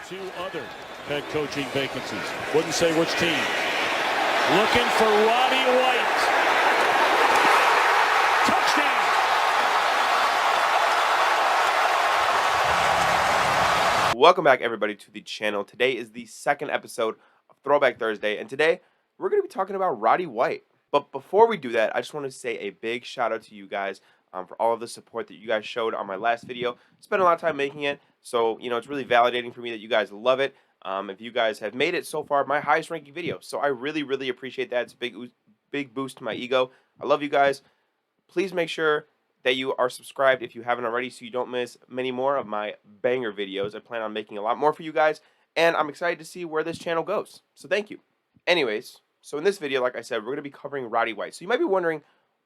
Two other head coaching vacancies. Wouldn't say which team. Looking for Roddy White. Touchdown! Welcome back, everybody, to the channel. Today is the second episode of Throwback Thursday, and today we're going to be talking about Roddy White. But before we do that, I just want to say a big shout out to you guys for all of the support that you guys showed on my last video. Spent a lot of time making it, so it's really validating for me that you guys love it. If you guys have made it so far, my highest ranking video, so I really appreciate that. It's a big boost to my ego. I love you guys. Please make sure that you are subscribed if you haven't already, so you don't miss many more of my banger videos. I plan on making a lot more for you guys, and I'm excited to see where this channel goes. So thank you. Anyways, so in this video, like I said, we're going to be covering Roddy White. So you might be wondering,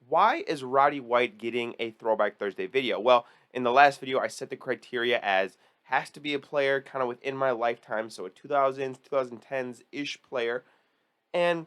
why is Roddy White getting a Throwback Thursday video? Well, in the last video, I set the criteria as has to be a player kind of within my lifetime, so a 2000s, 2010s-ish player. And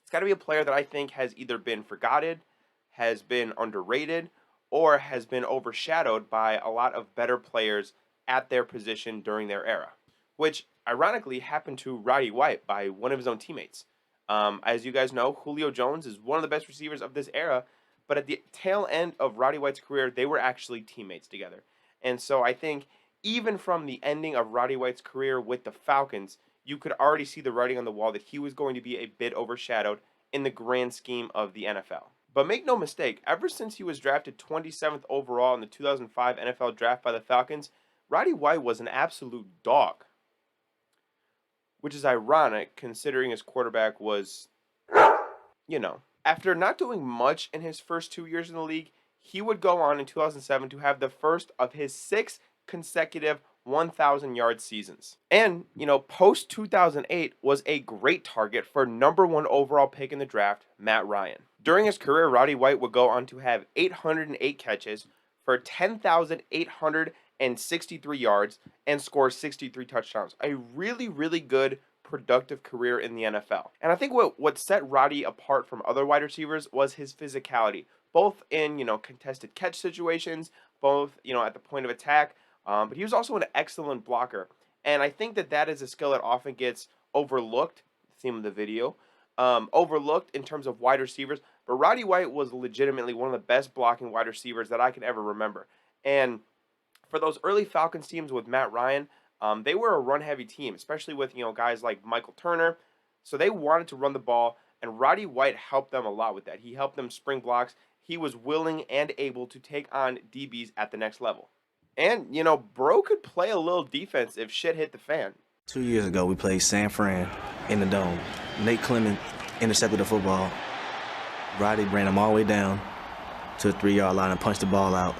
it's got to be a player that I think has either been forgotten, has been underrated, or has been overshadowed by a lot of better players at their position during their era, which ironically happened to Roddy White by one of his own teammates. As you guys know, Julio Jones is one of the best receivers of this era, but at the tail end of Roddy White's career, they were actually teammates together. And so I think even from the ending of Roddy White's career with the Falcons, you could already see the writing on the wall that he was going to be a bit overshadowed in the grand scheme of the NFL. But make no mistake, ever since he was drafted 27th overall in the 2005 NFL Draft by the Falcons, Roddy White was an absolute dog. Which is ironic considering his quarterback was, After not doing much in his first 2 years in the league, he would go on in 2007 to have the first of his 6 consecutive 1,000-yard seasons. And, post 2008 was a great target for #1 overall pick in the draft, Matt Ryan. During his career, Roddy White would go on to have 808 catches for 10,863 yards and score 63 touchdowns. A really good productive career in the NFL. And I think what set Roddy apart from other wide receivers was his physicality, both in, contested catch situations, both, at the point of attack, but he was also an excellent blocker. And I think that is a skill that often gets overlooked, theme of the video, overlooked in terms of wide receivers. But Roddy White was legitimately one of the best blocking wide receivers that I can ever remember. And for those early Falcons teams with Matt Ryan, they were a run-heavy team, especially with, guys like Michael Turner. So they wanted to run the ball, and Roddy White helped them a lot with that. He helped them spring blocks. He was willing and able to take on DBs at the next level. And, bro could play a little defense if shit hit the fan. 2 years ago, we played San Fran in the Dome. Nate Clement intercepted the football. Roddy ran him all the way down to the 3-yard line and punched the ball out.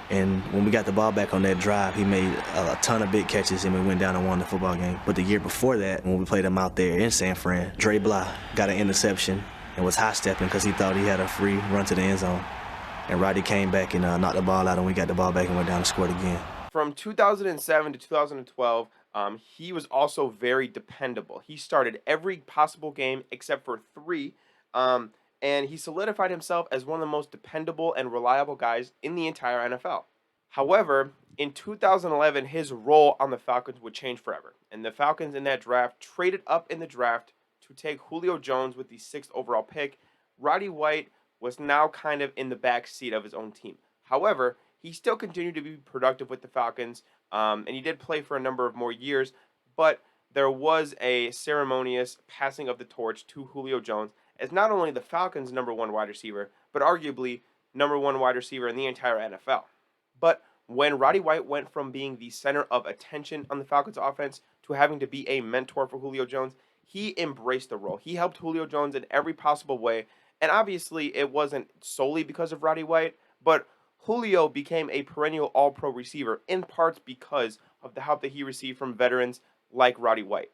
And when we got the ball back on that drive, he made a ton of big catches and we went down and won the football game. But the year before that, when we played him out there in San Fran, Dre Blah got an interception and was high-stepping because he thought he had a free run to the end zone. And Roddy came back and knocked the ball out, and we got the ball back and went down and scored again. From 2007 to 2012, he was also very dependable. He started every possible game except for 3, and he solidified himself as one of the most dependable and reliable guys in the entire NFL. However, in 2011, his role on the Falcons would change forever, and the Falcons in that draft traded up in the draft to take Julio Jones with the 6th overall pick. Roddy White was now kind of in the back seat of his own team. However, he still continued to be productive with the Falcons, and he did play for a number of more years, but there was a ceremonious passing of the torch to Julio Jones as not only the Falcons' #1 wide receiver, but arguably #1 wide receiver in the entire NFL. But when Roddy White went from being the center of attention on the Falcons offense to having to be a mentor for Julio Jones, he embraced the role. He helped Julio Jones in every possible way. And obviously, it wasn't solely because of Roddy White, but Julio became a perennial all-pro receiver in parts because of the help that he received from veterans like Roddy White.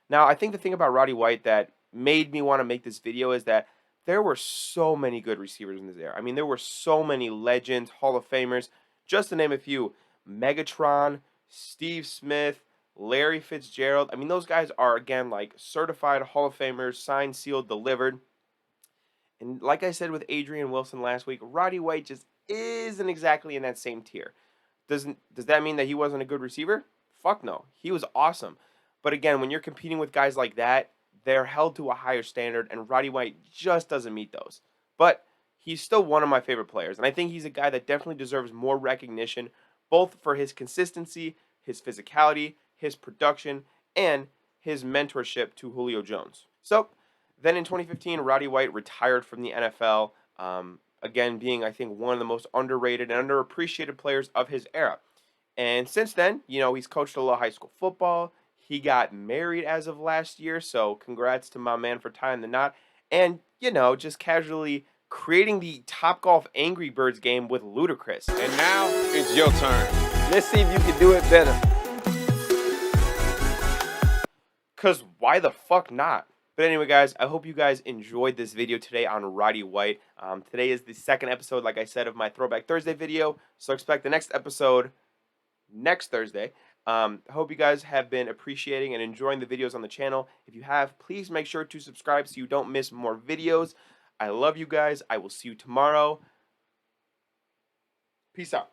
Now, I think the thing about Roddy White that made me want to make this video is that there were so many good receivers in this era. I mean, there were so many legends, Hall of Famers, just to name a few. Megatron, Steve Smith, Larry Fitzgerald. I mean, those guys are, again, like certified Hall of Famers, signed, sealed, delivered. And like I said with Adrian Wilson last week, Roddy White just isn't exactly in that same tier. Does that mean that he wasn't a good receiver? Fuck no. He was awesome. But again, when you're competing with guys like that, they're held to a higher standard, and Roddy White just doesn't meet those. But he's still one of my favorite players, and I think he's a guy that definitely deserves more recognition, both for his consistency, his physicality, his production, and his mentorship to Julio Jones. So, then in 2015, Roddy White retired from the NFL, again being, I think, one of the most underrated and underappreciated players of his era. And since then, he's coached a lot of high school football. He got married as of last year, so congrats to my man for tying the knot. And, just casually creating the Topgolf Angry Birds game with Ludacris. And now it's your turn. Let's see if you can do it better. Because why the fuck not? But anyway, guys, I hope you guys enjoyed this video today on Roddy White. Today is the second episode, like I said, of my Throwback Thursday video. So expect the next episode next Thursday. I hope you guys have been appreciating and enjoying the videos on the channel. If you have, please make sure to subscribe so you don't miss more videos. I love you guys. I will see you tomorrow. Peace out.